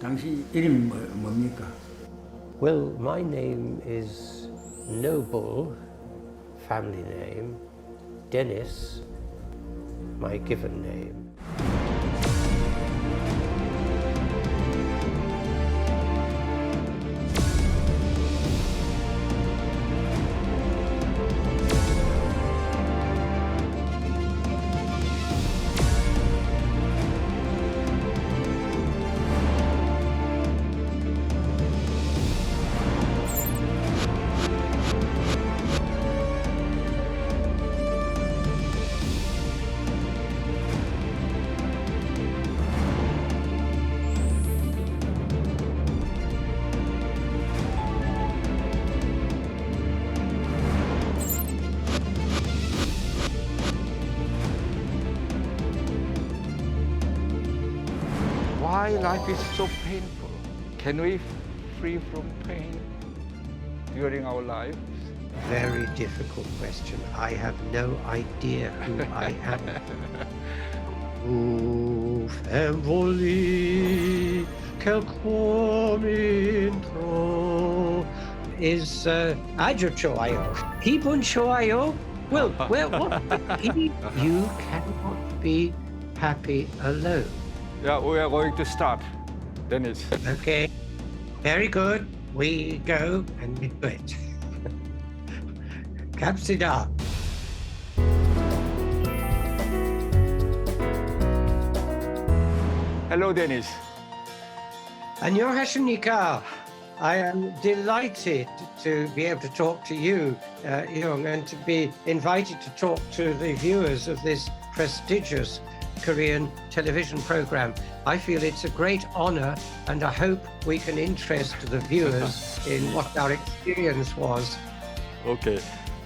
당신 이름이 뭡니까? Well, my name is Noble, family name, Denis, my given name. Why life is so painful? Can we free from pain during our lives? Very difficult question. I have no idea who I am. Fervoli quelquam intro is agiochoio. Hibunchoio? Well, what? You cannot be happy alone. Yeah, we are going to start, Dennis. Okay, very good. We go and we do it. Kapsida. Hello, Dennis. Annyeonghaseyo. I am delighted to be able to talk to you, Young, and to be invited to talk to the viewers of this prestigious Korean television program. I feel it's a great honor, and I hope we can interest the viewers in what our experience was. Okay.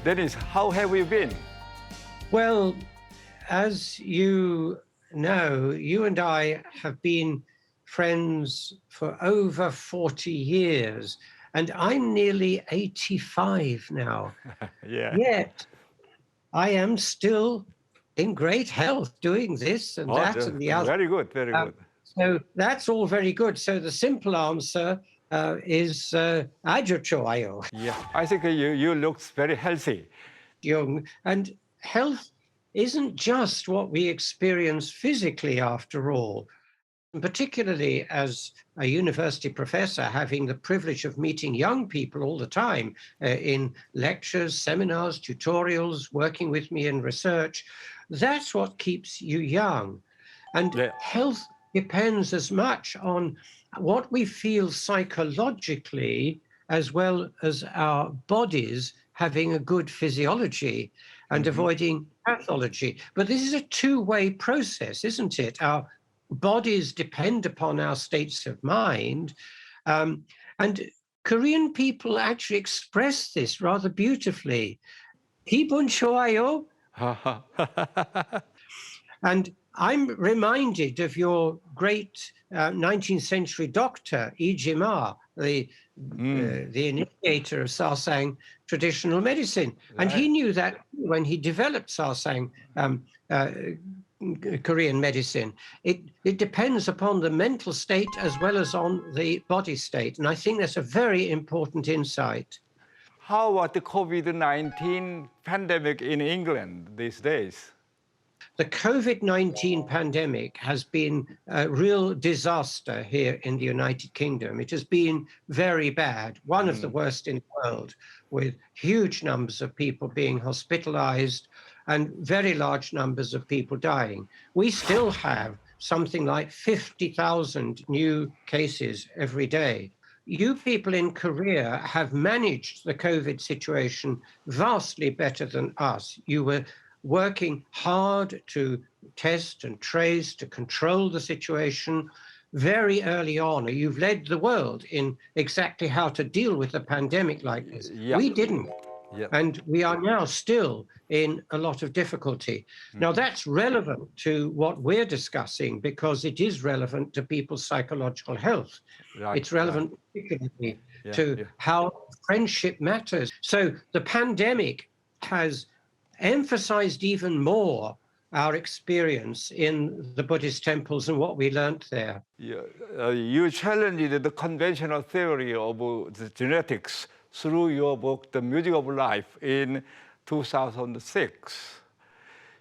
Dennis, how have you been? Well, as you know, you and I have been friends for over 40 years, and I'm nearly 85 now. Yeah. Yet, I am still in great health doing this and that and the other. Very good, very good. So that's all very good. So the simple answer is agiochoio. Yeah, I think you look very healthy. Young. And health isn't just what we experience physically, after all. And particularly as a university professor, having the privilege of meeting young people all the time in lectures, seminars, tutorials, working with me in research, that's what keeps you young. And health depends as much on what we feel psychologically as well as our bodies having a good physiology and avoiding pathology. But this is a two-way process, isn't it? Our bodies depend upon our states of mind. And Korean people actually express this rather beautifully. Hibun choayo. And I'm reminded of your great 19th century doctor, Lee Jima, the initiator of Sarsang traditional medicine. And he knew that when he developed Sarsang Korean medicine. It depends upon the mental state as well as on the body state. And I think that's a very important insight. How about the COVID-19 pandemic in England these days? The COVID-19 pandemic has been a real disaster here in the United Kingdom. It has been very bad, one of the worst in the world, with huge numbers of people being hospitalized and very large numbers of people dying. We still have something like 50,000 new cases every day. You people in Korea have managed the COVID situation vastly better than us. You were working hard to test and trace, to control the situation very early on. You've led the world in exactly how to deal with a pandemic like this. Yeah. We didn't. Yep. And we are now still in a lot of difficulty. Now, that's relevant to what we're discussing because it is relevant to people's psychological health. Right, It's relevant particularly Yeah, to yeah. how friendship matters. So the pandemic has emphasized even more our experience in the Buddhist temples and what we learned there. You challenged the conventional theory of the genetics through your book, The Music of Life, in 2006.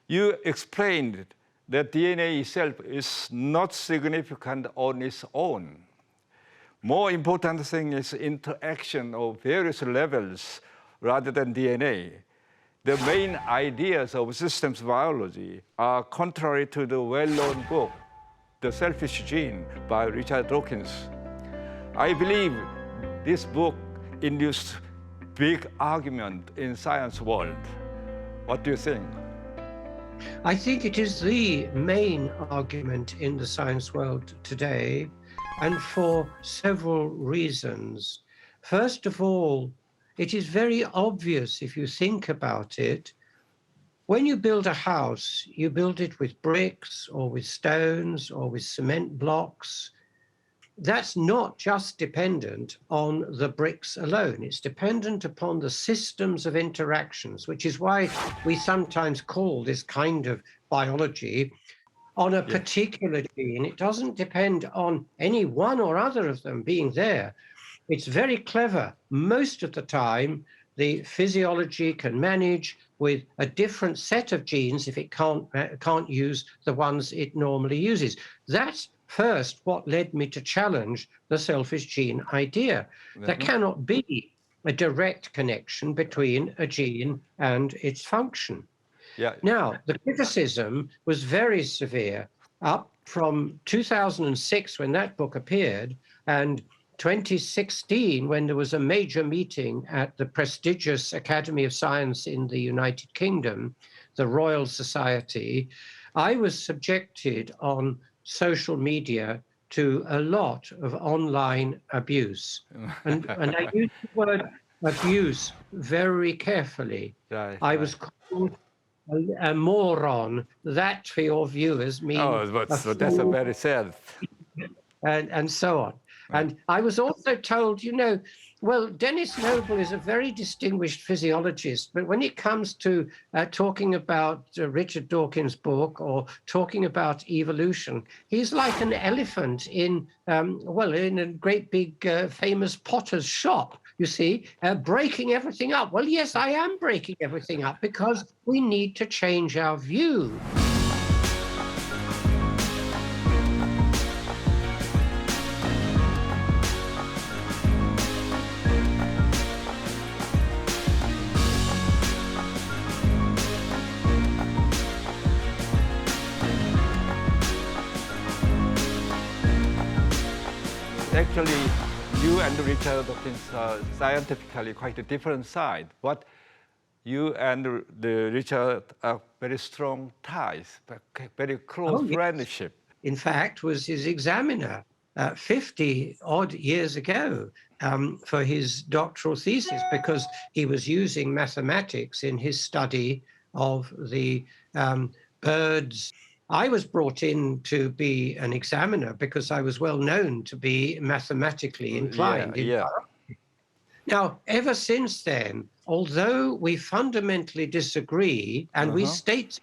You explained that DNA itself is not significant on its own. More important thing is interaction of various levels rather than DNA. The main ideas of systems biology are contrary to the well-known book, The Selfish Gene by Richard Dawkins. I believe this book induced big argument in science world. What do you think? I think it is the main argument in the science world today, and for several reasons. First of all, it is very obvious if you think about it. When you build a house, you build it with bricks or with stones or with cement blocks. That's not just dependent on the bricks alone. It's dependent upon the systems of interactions, which is why we sometimes call this kind of biology on a particular gene. It doesn't depend on any one or other of them being there. It's very clever. Most of the time, the physiology can manage with a different set of genes if it can't use the ones it normally uses. That's first what led me to challenge the selfish gene idea. There cannot be a direct connection between a gene and its function. Now, the criticism was very severe up from 2006 when that book appeared, and 2016 when there was a major meeting at the prestigious Academy of Science in the United Kingdom, the Royal Society. I was subjected on social media to a lot of online abuse. And I use the word abuse very carefully. I was called a moron. That, for your viewers, means that's a very sad. And so on. And I was also told, well, Denis Noble is a very distinguished physiologist, but when it comes to talking about Richard Dawkins' book or talking about evolution, he's like an elephant in a great big famous potter's shop, you see, breaking everything up. Well, yes, I am breaking everything up because we need to change our view. Actually, you and Richard Dawkins are scientifically quite a different side, but you and Richard are very strong ties, very close friendship. In fact, was his examiner 50 odd years ago for his doctoral thesis, because he was using mathematics in his study of the birds. I was brought in to be an examiner because I was well known to be mathematically inclined. Now, ever since then, although we fundamentally disagree, and we state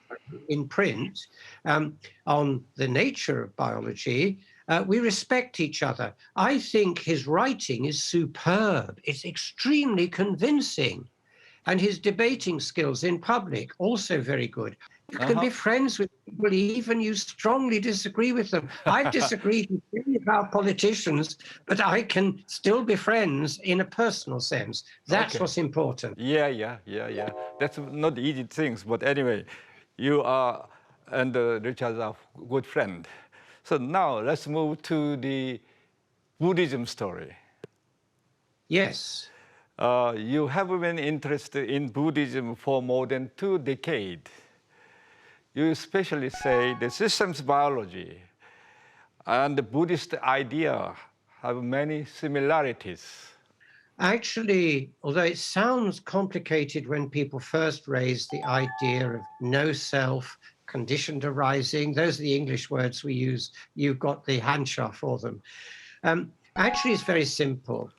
in print on the nature of biology, we respect each other. I think his writing is superb. It's extremely convincing. And his debating skills in public, also very good. You can be friends with people even you strongly disagree with them. I've disagreed with many of our politicians, but I can still be friends in a personal sense. That's what's important. Yeah. That's not easy things, but anyway, you are and Richard are good friend. So now let's move to the Buddhism story. Yes. You have been interested in Buddhism for more than 2 decades. You especially say the systems biology and the Buddhist idea have many similarities. Actually, although it sounds complicated when people first raise the idea of no self, conditioned arising, those are the English words we use. You've got the Hansha for them. Actually, it's very simple.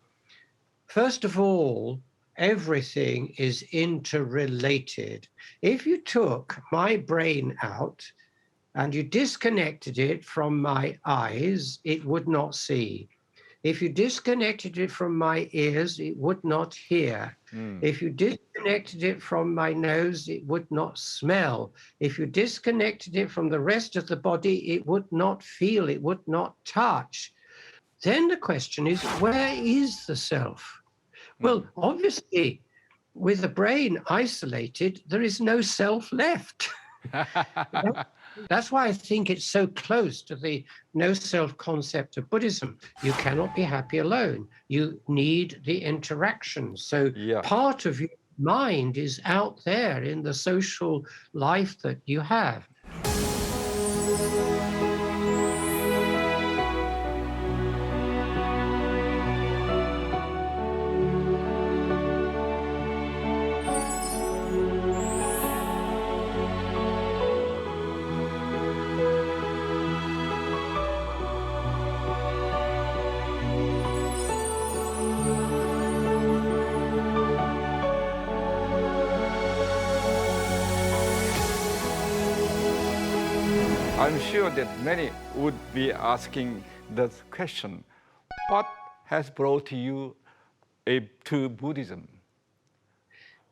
First of all, everything is interrelated. If you took my brain out and you disconnected it from my eyes, it would not see. If you disconnected it from my ears, it would not hear. If you disconnected it from my nose, it would not smell. If you disconnected it from the rest of the body, it would not feel, it would not touch. Then the question is, where is the self? Well, obviously, with the brain isolated, there is no self left. That's why I think it's so close to the no self concept of Buddhism. You cannot be happy alone. You need the interaction. So part of your mind is out there in the social life that you have. I'm sure that many would be asking the question, what has brought you to Buddhism?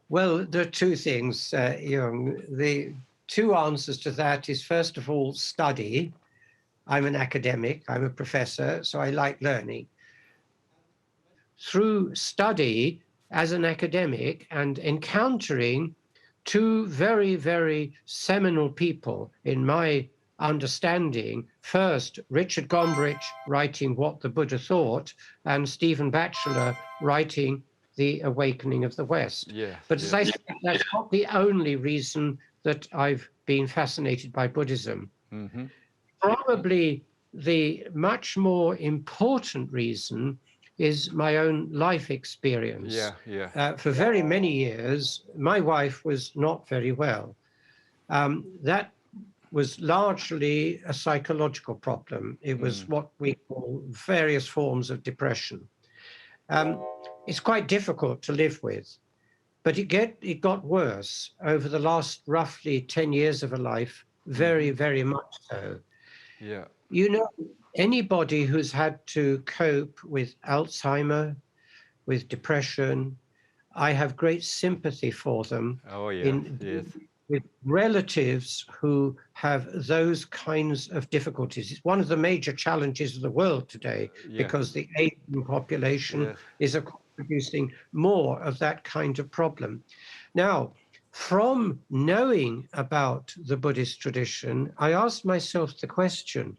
Well, there are two things, Jung. The two answers to that is, first of all, study. I'm an academic, I'm a professor, so I like learning. Through study as an academic and encountering two very, very seminal people in my understanding. First, Richard Gombrich writing What the Buddha Thought, and Stephen Batchelor writing The Awakening of the West. But as I said, that's not the only reason that I've been fascinated by Buddhism. Probably the much more important reason is my own life experience. For very many years, my wife was not very well. That was largely a psychological problem. It was what we call various forms of depression. It's quite difficult to live with, but it got worse over the last roughly 10 years of her life, very, very much so. You know, anybody who's had to cope with Alzheimer, with depression, I have great sympathy for them. With relatives who have those kinds of difficulties. It's one of the major challenges of the world today, because the aging population is producing more of that kind of problem. Now, from knowing about the Buddhist tradition, I asked myself the question,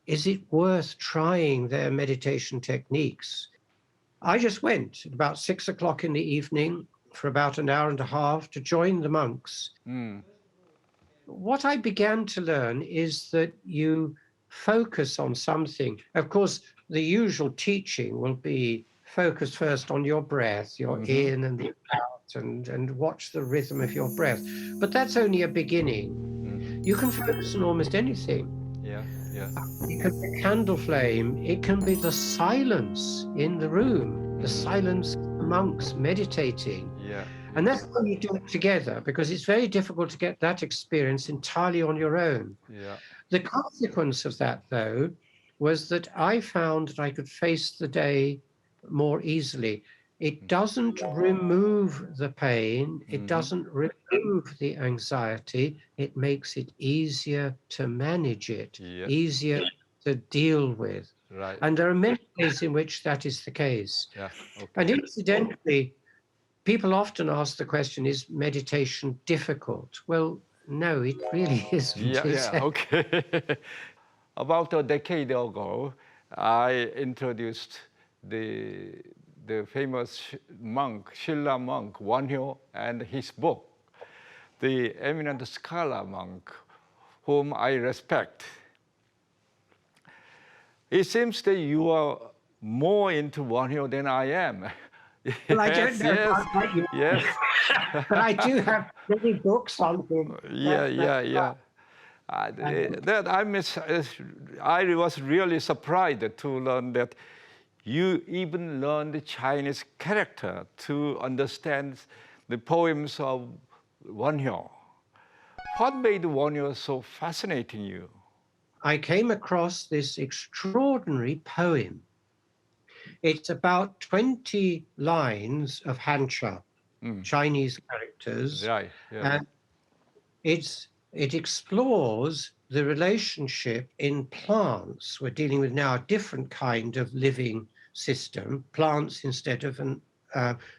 is it worth trying their meditation techniques? I just went at about 6 o'clock in the evening for about an hour and a half to join the monks. What I began to learn is that you focus on something. Of course, the usual teaching will be focus first on your breath, your in and the out, and watch the rhythm of your breath. But that's only a beginning. You can focus on almost anything. It can be a candle flame. It can be the silence in the room, the silence of the monks meditating. And that's when you do it together, because it's very difficult to get that experience entirely on your own. The consequence of that, though, was that I found that I could face the day more easily. It doesn't remove the pain. It doesn't remove the anxiety. It makes it easier to manage it, easier to deal with. And there are many ways in which that is the case. And incidentally, people often ask the question, is meditation difficult? Well, no, it really isn't. About a decade ago, I introduced the famous monk, Silla monk, Wonhyo, and his book, the eminent scholar monk, whom I respect. It seems that you are more into Wonhyo than I am. Well, I don't Yes, know yes, about you, yes. but I do have many books on him. Yeah, yeah, yeah. That I was really surprised to learn that you even learned the Chinese character to understand the poems of Wonhyo. What made Wonhyo so fascinating you? I came across this extraordinary poem. It's about 20 lines of Hancha, Chinese characters, Right, yeah. and it explores the relationship in plants. We're dealing with now a different kind of living system, plants instead of an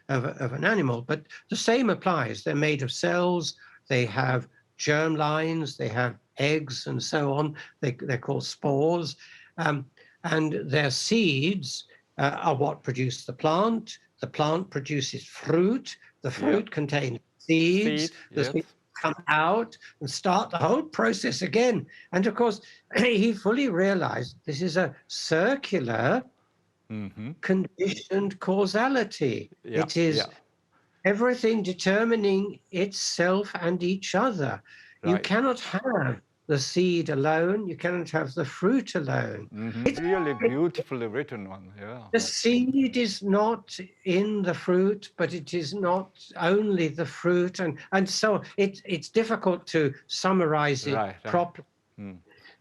animal, but the same applies. They're made of cells, they have germ lines, they have eggs and so on. They're called spores, and their seeds are what produce the plant. The plant produces fruit. The fruit contains seeds. Seed, The yes. seeds come out and start the whole process again. And of course, he fully realized this is a circular, conditioned causality. Yeah, It is everything determining itself and each other. You right. cannot have the seed alone. You cannot have the fruit alone. Really beautifully written one, yeah. The seed is not in the fruit, but it is not only the fruit, and so it's difficult to summarize it properly.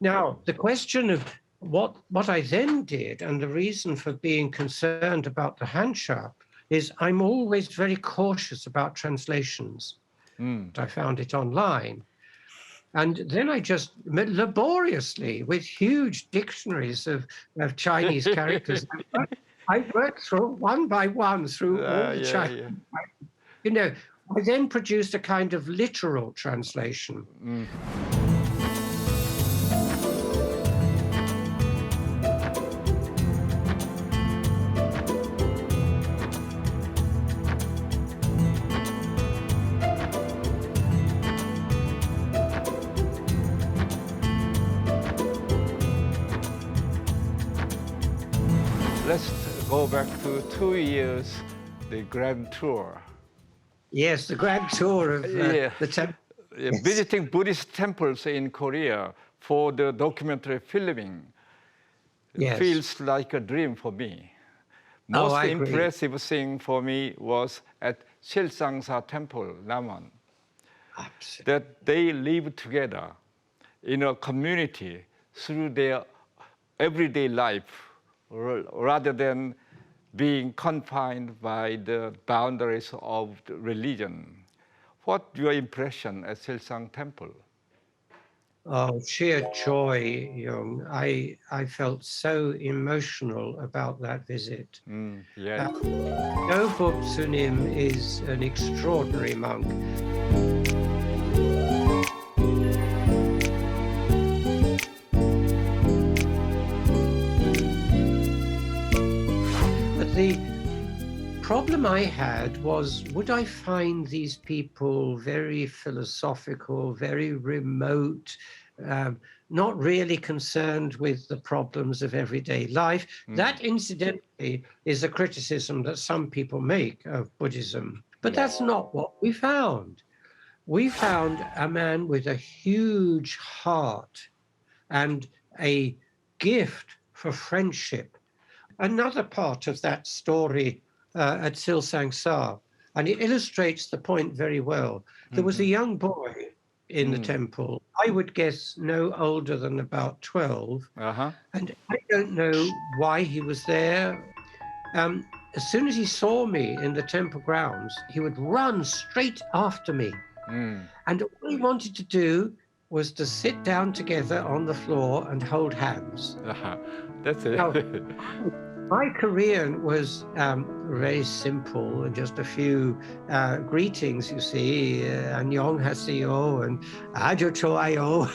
Now, the question of what I then did, and the reason for being concerned about the Hancha, is I'm always very cautious about translations. I found it online. And then I just laboriously, with huge dictionaries of Chinese characters, I worked through one by one through all the Chinese. You know, I then produced a kind of literal translation. Let's go back to 2 years, the grand tour. Yes, the grand tour of the temple. Visiting Buddhist temples in Korea for the documentary filming feels like a dream for me. Most impressive thing for me was at Silsangsa Temple, Namon. That they live together in a community through their everyday life rather than being confined by the boundaries of the religion. What's your impression at Silsang Temple? Oh, sheer joy, Young. I felt so emotional about that visit. Noble Tsunim is an extraordinary monk. But the problem I had was, would I find these people very philosophical, very remote, not really concerned with the problems of everyday life? That, incidentally, is a criticism that some people make of Buddhism. But that's not what we found. We found a man with a huge heart and a gift for friendship. Another part of that story at Silsang Sa, and it illustrates the point very well. There was a young boy in the temple, I would guess no older than about 12, and I don't know why he was there. As soon as he saw me in the temple grounds, he would run straight after me. And all he wanted to do was to sit down together on the floor and hold hands. That's it. Now, my Korean was very simple, and just a few greetings, you see, 안녕 하세요 and 아주 좋아요.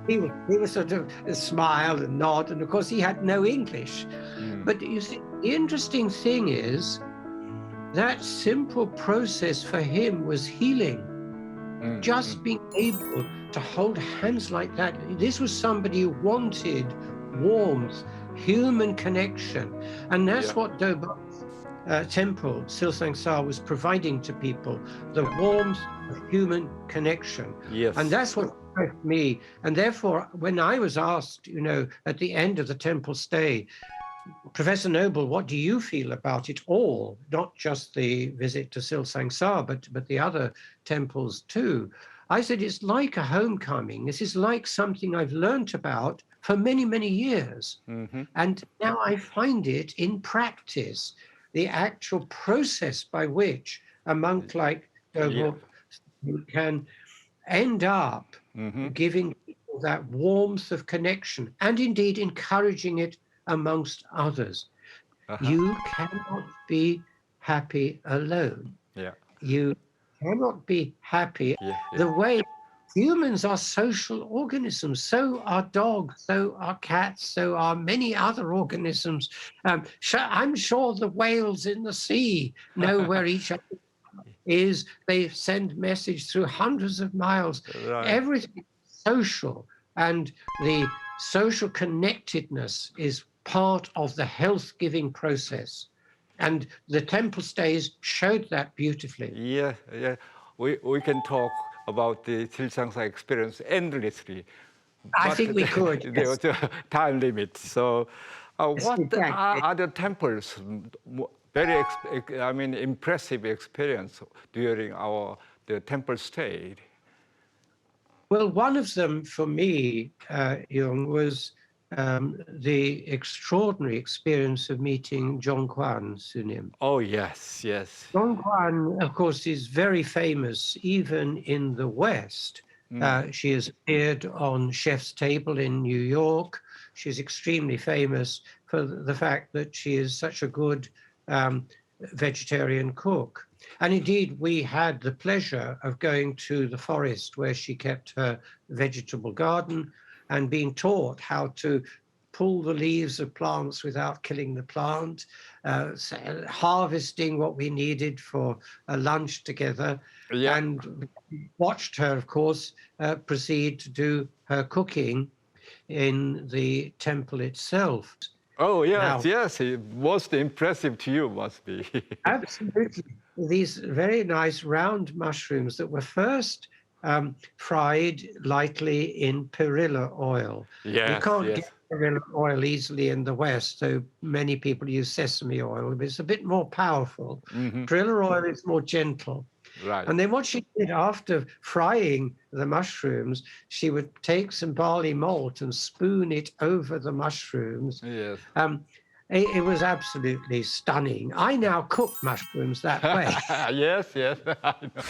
He would sort of smile and nod, and of course he had no English. But you see, the interesting thing is that simple process for him was healing. Just being able to hold hands like that. This was somebody who wanted warmth, human connection, and that's what Doba temple, Silsangsar, was providing to people the warmth of human connection. Yes. And that's what impressed me. And therefore, when I was asked, at the end of the temple stay, Professor Noble, what do you feel about it all? Not just the visit to Silsangsar, but the other temples too. I said, it's like a homecoming. This is like something I've learnt about for many, many years. Mm-hmm. And now I find it in practice, the actual process by which a monk like Noble can end up giving people that warmth of connection and indeed encouraging it amongst others. You cannot be happy alone. Yeah. You cannot be happy. The way humans are social organisms, so are dogs, so are cats, so are many other organisms. I'm sure the whales in the sea know where each other is. They send message through hundreds of miles. Right. Everything is social, and the social connectedness is part of the health-giving process. And the temple stays showed that beautifully. Yeah. We can talk about the Silsangsar experience endlessly. I think we could. There was a time limit. So what exactly. are other temples, very impressive experience during the temple stay? Well, one of them for me, Jung, was the extraordinary experience of meeting Zhongguan Sunim. Oh, yes. Zhongguan, of course, is very famous even in the West. She has appeared on Chef's Table in New York. She's extremely famous for the fact that she is such a good vegetarian cook. And indeed, we had the pleasure of going to the forest where she kept her vegetable garden and being taught how to pull the leaves of plants without killing the plant, harvesting what we needed for a lunch together, and watched her, of course, proceed to do her cooking in the temple itself. Oh, yes, yes. Most impressive to you must be. Absolutely. These very nice round mushrooms that were first fried lightly in perilla oil. Yes, you can't get perilla oil easily in the West, so many people use sesame oil, but it's a bit more powerful. Perilla oil is more gentle. Right. And then what she did after frying the mushrooms, she would take some barley malt and spoon it over the mushrooms. Yes. It was absolutely stunning. I now cook mushrooms that way. Yes, I know.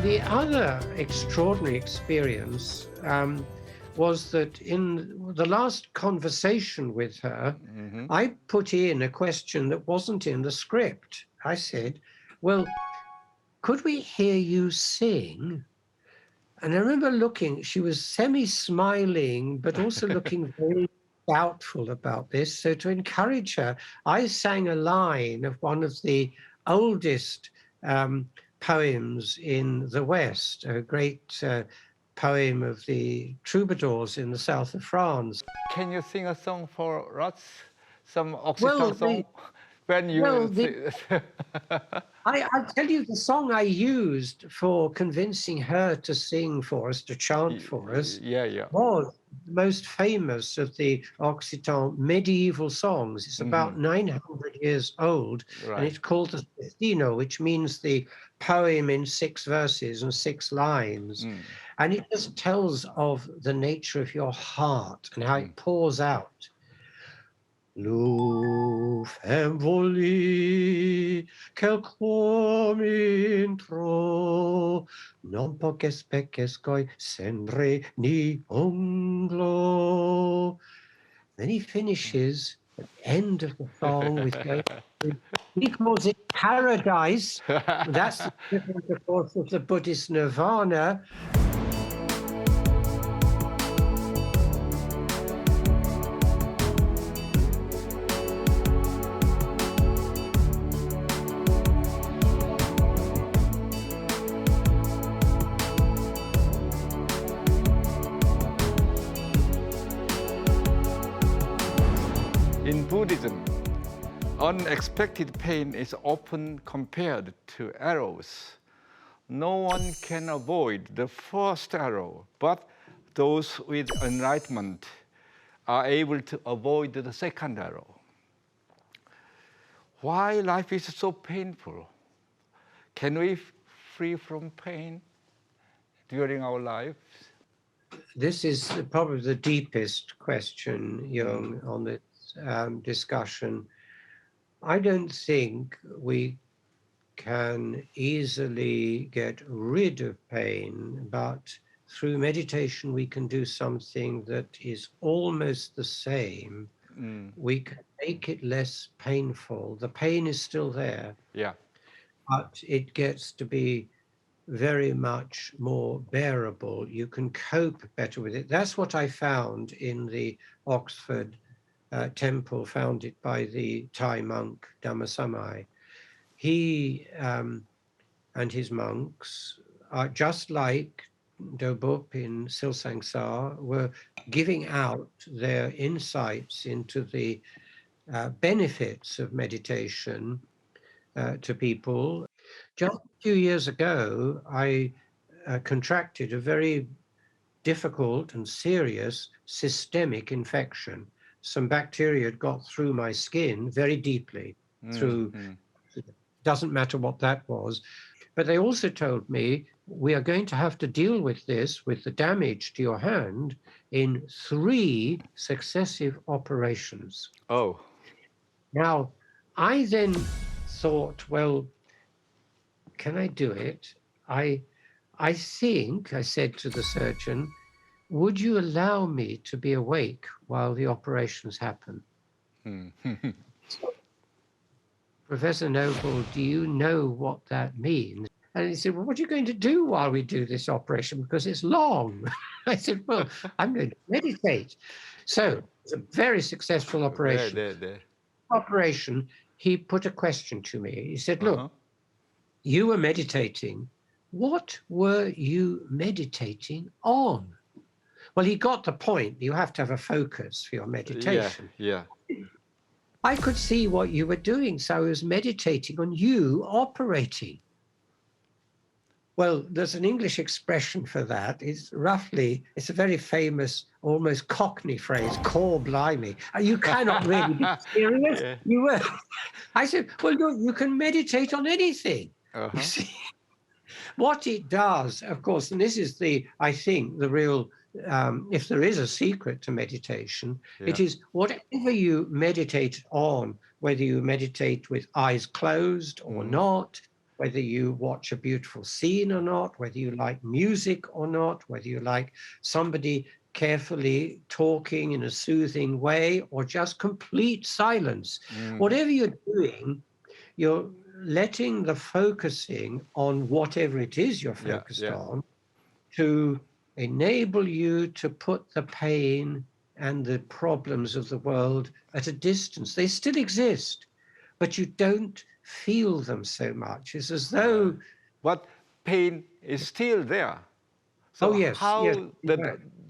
The other extraordinary experience was that in the last conversation with her, I put in a question that wasn't in the script. I said, well, could we hear you sing? And I remember looking, she was semi-smiling, but also looking very doubtful about this. So to encourage her, I sang a line of one of the oldest poems in the West, a great poem of the troubadours in the south of France. Can you sing a song for us? Some Occitan song? I'll tell you the song I used for convincing her to sing for us, to chant for us, was the most famous of the Occitan medieval songs. It's about 900 years old, and it's called the Destino, which means the poem in 6 verses and 6 lines. And it just tells of the nature of your heart and how it pours out. Lu fem voli quelquam intro, non poces pecescoi sendre ni unglo. Then he finishes at the end of the song with going, he calls it paradise. That's the equivalent, of course, of the Buddhist nirvana. Buddhism, unexpected pain is often compared to arrows. No one can avoid the first arrow, but those with enlightenment are able to avoid the second arrow. Why life is so painful? Can we free from pain during our lives? This is probably the deepest question, Jung, on this discussion. I don't think we can easily get rid of pain, but through meditation we can do something that is almost the same. We can make it less painful. The pain is still there, Yeah. but it gets to be very much more bearable. You can cope better with it. That's what I found in the Oxford temple founded by the Thai monk Dhammasamai. He and his monks are just like Dobup in Silsangsar, were giving out their insights into the benefits of meditation to people. Just a few years ago, I contracted a very difficult and serious systemic infection. Some bacteria had got through my skin very deeply, through, doesn't matter what that was. But they also told me, we are going to have to deal with this, with the damage to your hand, in 3 successive operations. Oh. Now, I then thought, well, can I do it? I think, I said to the surgeon, would you allow me to be awake while the operations happen? Professor Noble, do you know what that means? And he said, well, what are you going to do while we do this operation? Because it's long. I said, well, I'm going to meditate. So it's a very successful operation. Operation, he put a question to me. He said, look, you were meditating. What were you meditating on? Well, he got the point. You have to have a focus for your meditation. Yeah. I could see what you were doing, so I was meditating on you operating. Well, there's an English expression for that. It's a very famous, almost Cockney phrase, core blimey. You cannot really be serious. Yeah. You were. I said, well, you can meditate on anything. You see, what it does, of course, and this is I think, the real, if there is a secret to meditation, it is whatever you meditate on, whether you meditate with eyes closed or not, whether you watch a beautiful scene or not, whether you like music or not, whether you like somebody carefully talking in a soothing way or just complete silence. Whatever you're doing, you're letting the focusing on whatever it is you're focused on to enable you to put the pain and the problems of the world at a distance. They still exist, but you don't feel them so much. It's as though... But pain is still there. So yes.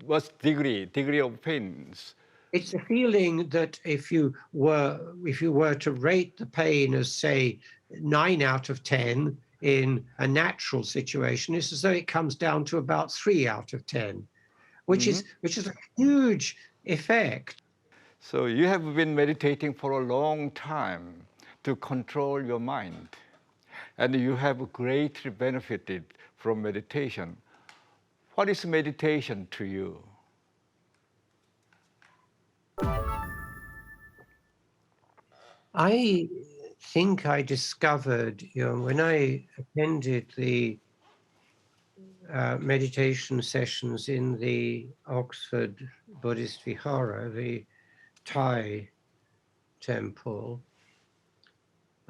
what's degree of pains? It's a feeling that if you were to rate the pain as, say, 9 out of 10 in a natural situation, it's as though it comes down to about 3 out of 10, which is a huge effect. So you have been meditating for a long time to control your mind, and you have greatly benefited from meditation. What is meditation to you? I think I discovered, when I attended the meditation sessions in the Oxford Buddhist Vihara, the Thai temple,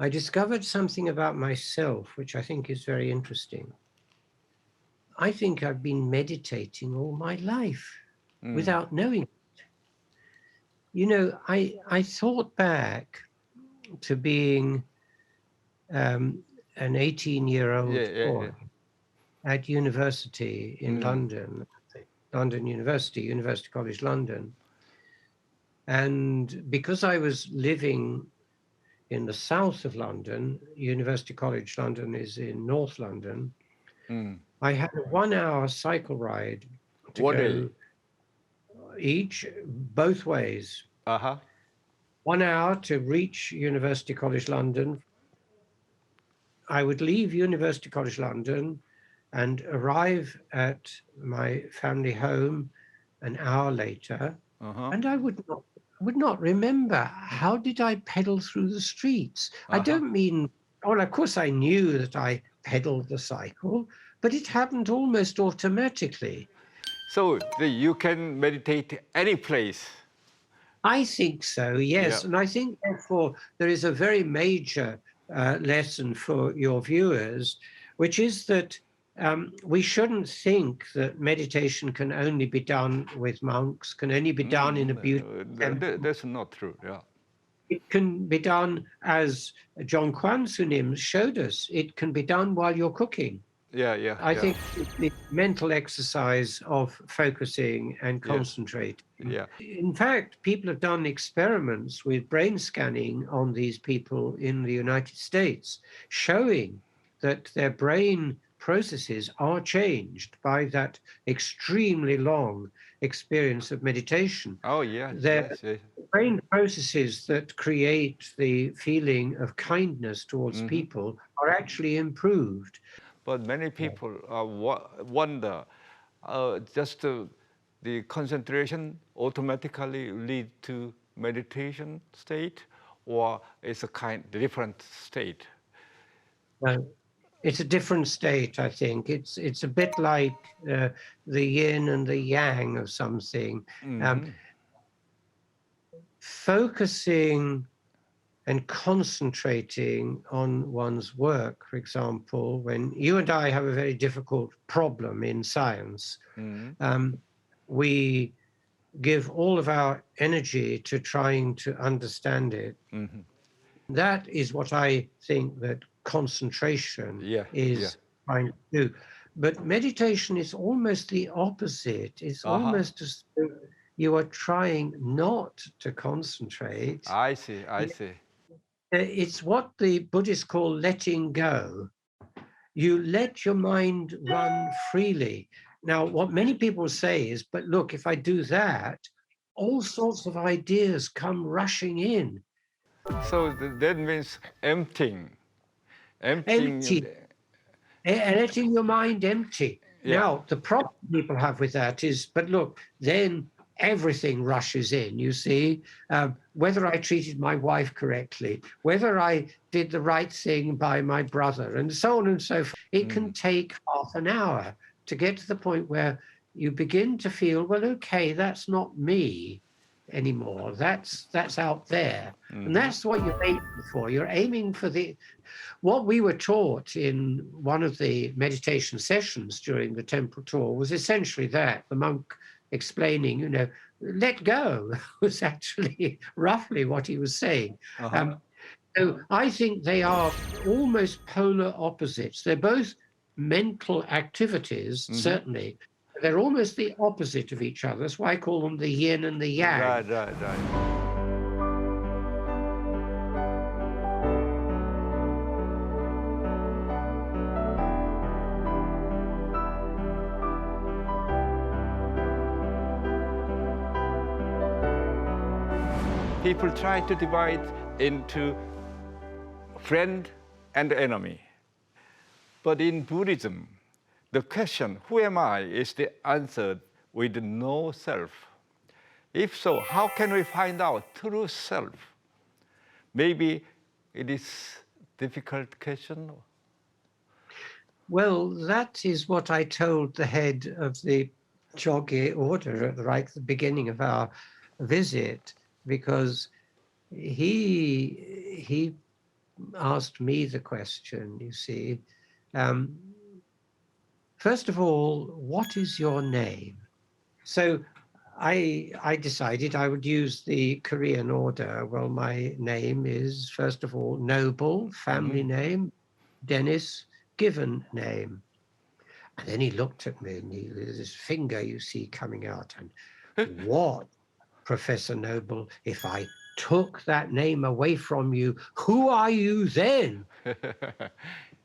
I discovered something about myself, which I think is very interesting. I think I've been meditating all my life without knowing it. I thought back to being an 18-year-old boy at university in London, London University College London. And because I was living in the south of London, University College London is in North London, I had a 1 hour cycle ride to One go day. both ways. Uh-huh. 1 hour to reach University College London. I would leave University College London and arrive at my family home an hour later, Uh-huh. and I would not remember, how did I pedal through the streets? I Uh-huh. don't mean, well, of course I knew that I pedaled the cycle, but it happened almost automatically. So you can meditate any place. I think so, yes. Yeah. And I think, therefore, there is a very major lesson for your viewers, which is that we shouldn't think that meditation can only be done with monks, can only be done in a beautiful temple. That's not true. Yeah. It can be done, as John Kwan Sunim showed us, it can be done while you're cooking. Yeah. I think the mental exercise of focusing and Yes. concentrating. Yeah. In fact, people have done experiments with brain scanning on these people in the United States, showing that their brain processes are changed by that extremely long experience of meditation. Oh, yeah. Their Yes. brain processes that create the feeling of kindness towards people are actually improved. But many people wonder, just the concentration automatically lead to meditation state, or it's a different state? No, it's a different state, I think. It's a bit like the yin and the yang of something. Focusing and concentrating on one's work, for example, when you and I have a very difficult problem in science, we give all of our energy to trying to understand it. That is what I think that concentration is trying to do. But meditation is almost the opposite. It's almost as though you are trying not to concentrate. I see. It's what the Buddhists call letting go. You let your mind run freely. Now, what many people say is, but look, if I do that, all sorts of ideas come rushing in. So that means emptying. Empty, letting your mind empty. Yeah. Now, the problem people have with that is, but look, then everything rushes in, you see, whether I treated my wife correctly, whether I did the right thing by my brother, and so on and so forth. It can take half an hour to get to the point where you begin to feel, well, okay, that's not me anymore. That's out there. And that's what you're aiming for. You're aiming for what we were taught in one of the meditation sessions during the temple tour was essentially that. The monk explaining, let go was actually roughly what he was saying. So I think they are almost polar opposites. They're both mental activities, certainly. They're almost the opposite of each other. That's why I call them the yin and the yang. Right. People try to divide into friend and enemy. But in Buddhism, the question, who am I, is the answer with no self. If so, how can we find out true self? Maybe it is a difficult question. Well, that is what I told the head of the Choge order at the beginning of our visit, because he asked me the question, you see. First of all, what is your name? So I decided I would use the Korean order. Well, my name is, first of all, Noble, family name, Denis, given name. And then he looked at me and there's his finger you see coming out, and what Professor Noble, if I took that name away from you, who are you then?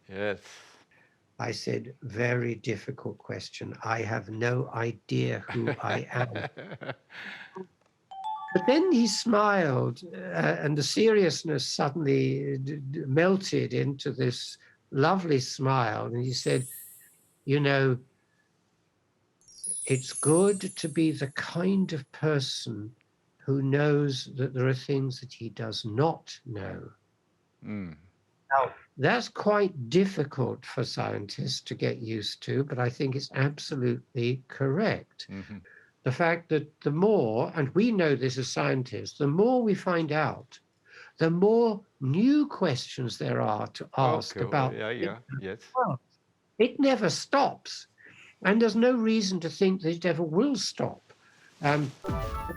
Yes. I said, very difficult question. I have no idea who I am. But then he smiled, and the seriousness suddenly melted into this lovely smile. And he said, you know, it's good to be the kind of person who knows that there are things that he does not know. Now, that's quite difficult for scientists to get used to, but I think it's absolutely correct. The fact that the more, and we know this as scientists, the more we find out, the more new questions there are to ask about. Yes. Well, it never stops. And there's no reason to think that it ever will stop. There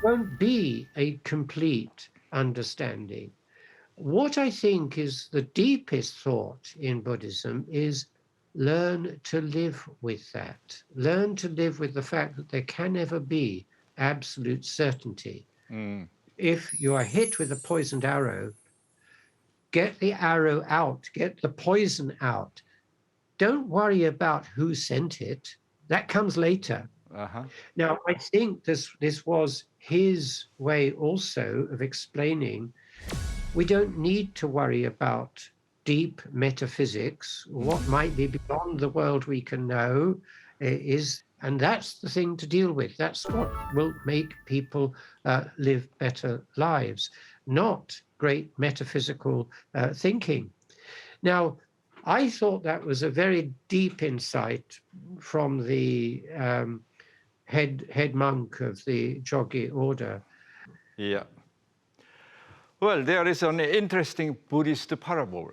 won't be a complete understanding. What I think is the deepest thought in Buddhism is learn to live with that. Learn to live with the fact that there can never be absolute certainty. If you are hit with a poisoned arrow, get the arrow out, get the poison out. Don't worry about who sent it. That comes later. Now, I think this was his way also of explaining we don't need to worry about deep metaphysics. What might be beyond the world we can know is, and that's the thing to deal with. That's what will make people live better lives, not great metaphysical thinking. Now, I thought that was a very deep insight from the head monk of the Jogye order. Yeah. Well, there is an interesting Buddhist parable.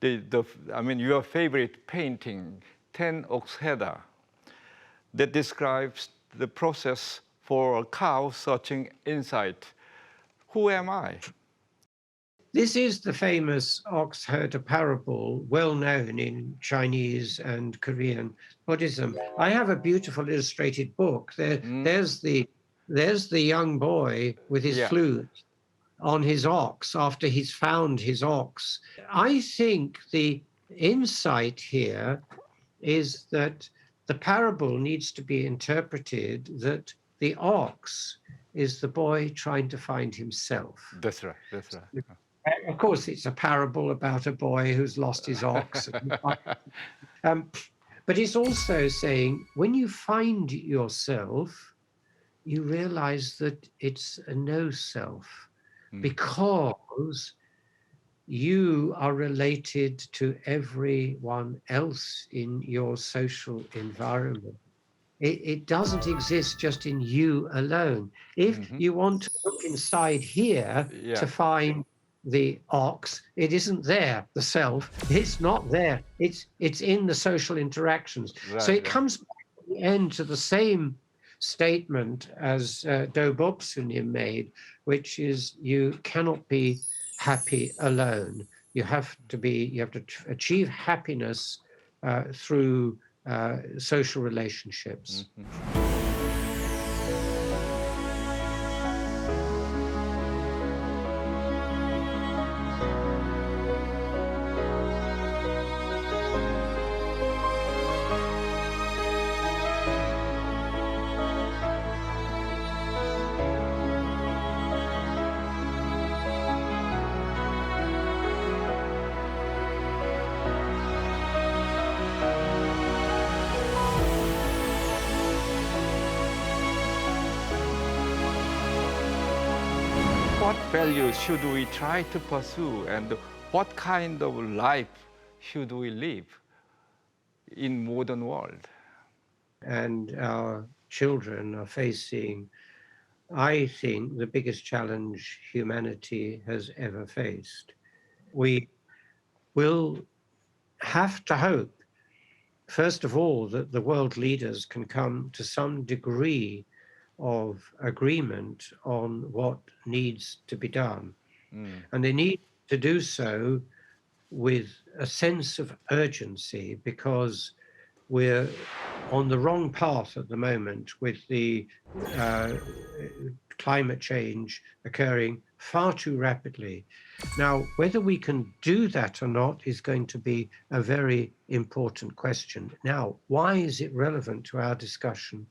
Your favorite painting, Ten Ox Header, that describes the process for a cow searching inside. Who am I? This is the famous ox herder parable, well known in Chinese and Korean Buddhism. I have a beautiful illustrated book. There's the young boy with his flute on his ox after he's found his ox. I think the insight here is that the parable needs to be interpreted that the ox is the boy trying to find himself. That's right. Of course, it's a parable about a boy who's lost his ox. But it's also saying when you find yourself, you realize that it's a no self because you are related to everyone else in your social environment. It doesn't exist just in you alone. If you want to look inside here to find the ox, it isn't there, the self, it's not there, it's in the social interactions. So it comes back at the end to the same statement as Do Boksunim made, which is you cannot be happy alone. You have to achieve happiness through social relationships. What values should we try to pursue, and what kind of life should we live in modern world? And our children are facing, I think, the biggest challenge humanity has ever faced. We will have to hope, first of all, that the world leaders can come to some degree of agreement on what needs to be done. And they need to do so with a sense of urgency, because we're on the wrong path at the moment with the uh, climate change occurring far too rapidly. Now, whether we can do that or not is going to be a very important question. Now, why is it relevant to our discussion?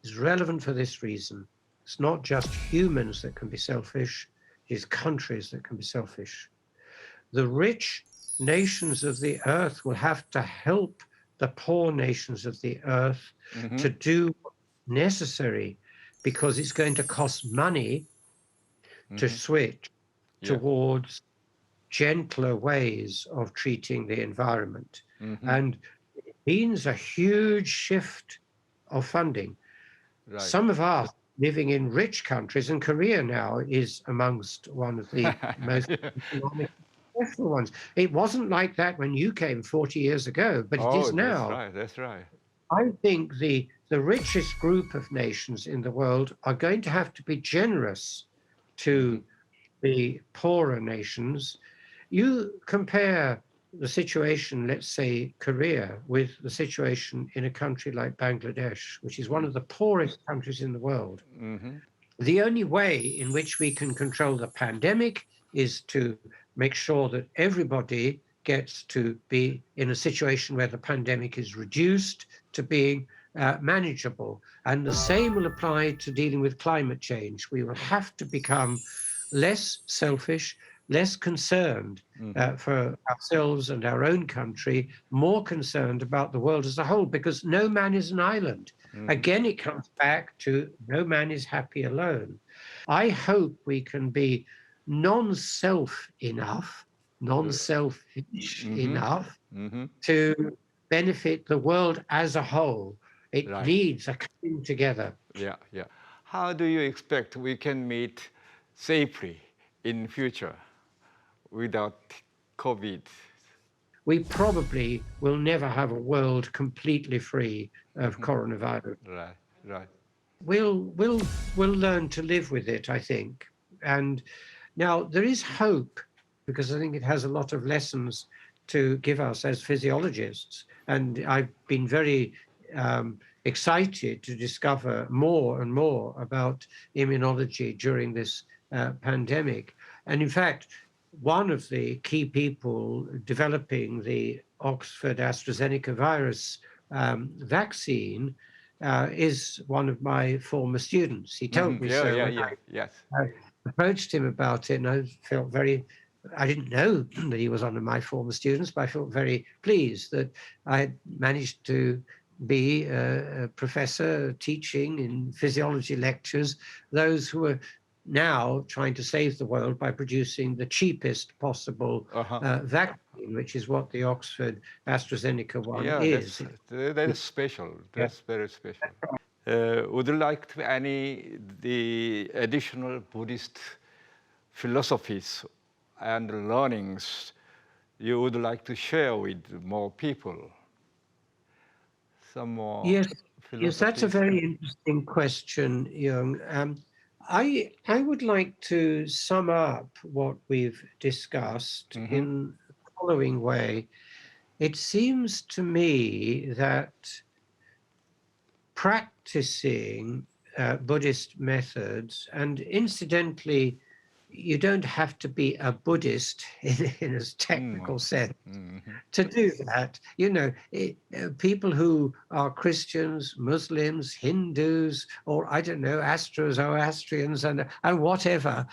It's relevant for this reason. It's not just humans that can be selfish, it's countries that can be selfish. The rich nations of the earth will have to help the poor nations of the earth to do what's necessary, because it's going to cost money to switch towards gentler ways of treating the environment. And it means a huge shift of funding. Right. Some of us living in rich countries, and Korea now is amongst one of the most economic successful ones. It wasn't like that when you came 40 years ago, but it is now. That's right. That's right. I think the richest group of nations in the world are going to have to be generous to the poorer nations. You compare the situation, let's say Korea, with the situation in a country like Bangladesh, which is one of the poorest countries in the world. The only way in which we can control the pandemic is to make sure that everybody gets to be in a situation where the pandemic is reduced to being manageable. And the same will apply to dealing with climate change. We will have to become less selfish, less concerned for ourselves and our own country, more concerned about the world as a whole, because no man is an island. Again, it comes back to no man is happy alone. I hope we can be non-self enough, non-selfish enough to benefit the world as a whole. It needs a coming together. Yeah, yeah. How do you expect we can meet safely in future without COVID? We probably will never have a world completely free of coronavirus. Right, right. We'll learn to live with it, I think. And now there is hope, because I think it has a lot of lessons to give us as physiologists. And I've been very excited to discover more and more about immunology during this pandemic. And in fact, one of the key people developing the Oxford AstraZeneca virus vaccine is one of my former students. He told me so. Yes. I approached him about it, and I felt very, I didn't know that he was one of my former students, but I felt very pleased that I had managed to be a professor teaching in physiology lectures, those who are now trying to save the world by producing the cheapest possible vaccine, which is what the Oxford AstraZeneca one is. That is special. That's very special. Would you like to any the additional Buddhist philosophies and learnings you would like to share with more people? Some more. Yes, that's a very interesting question, Jung. I would like to sum up what we've discussed in the following way. It seems to me that practicing Buddhist methods, and incidentally, you don't have to be a Buddhist in a technical sense to do that. You know, people who are Christians, Muslims, Hindus, or I don't know, Zoroastrians and whatever,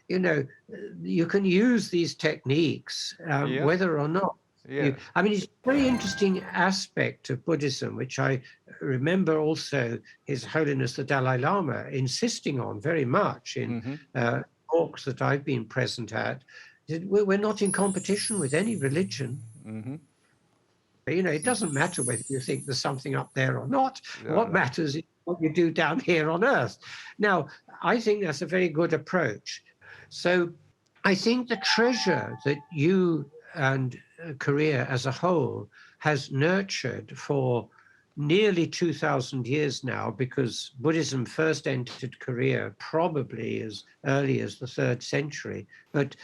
you know, you can use these techniques whether or not. I mean, it's a very interesting aspect of Buddhism, which I remember also His Holiness the Dalai Lama insisting on very much in talks that I've been present at. We're not in competition with any religion. You know, it doesn't matter whether you think there's something up there or not. What matters is what you do down here on earth. Now, I think that's a very good approach. So I think the treasure that you and Korea as a whole has nurtured for nearly 2,000 years now, because Buddhism first entered Korea probably as early as the 3rd century, but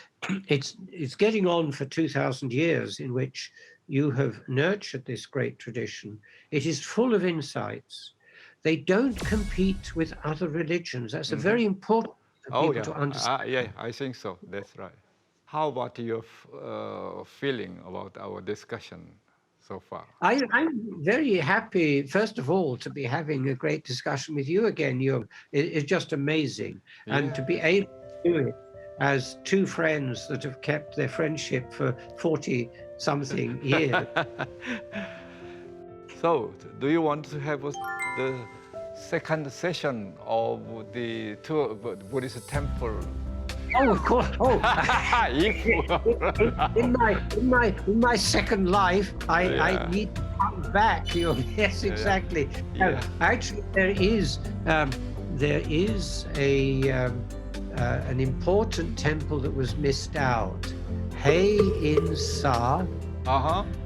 it's getting on for 2,000 years in which you have nurtured this great tradition. It is full of insights. They don't compete with other religions. That's a very important for Oh, people yeah. to understand. Yeah, I think so. That's right. How about your feeling about our discussion so far? I'm very happy, first of all, to be having a great discussion with you again. It's just amazing. And to be able to do it as two friends that have kept their friendship for 40-something years. So, do you want to have the second session of the tour of Buddhist temple? Oh, of course. Oh, If in my second life, I Yeah. need to come back. Yes, exactly. Yeah. Actually, there is an important temple that was missed out. Hei in Sa.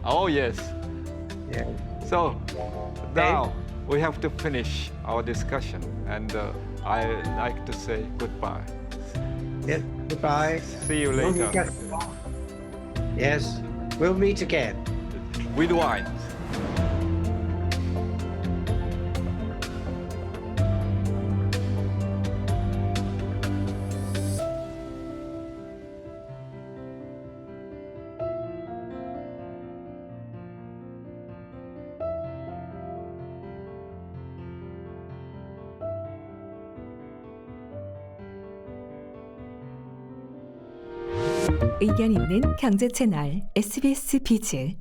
Oh, yes. Yeah. So now we have to finish our discussion, and I like to say goodbye. Yes. Goodbye. See you later Yes, we'll meet again. with wine. 의견 있는 경제 채널 SBS 비즈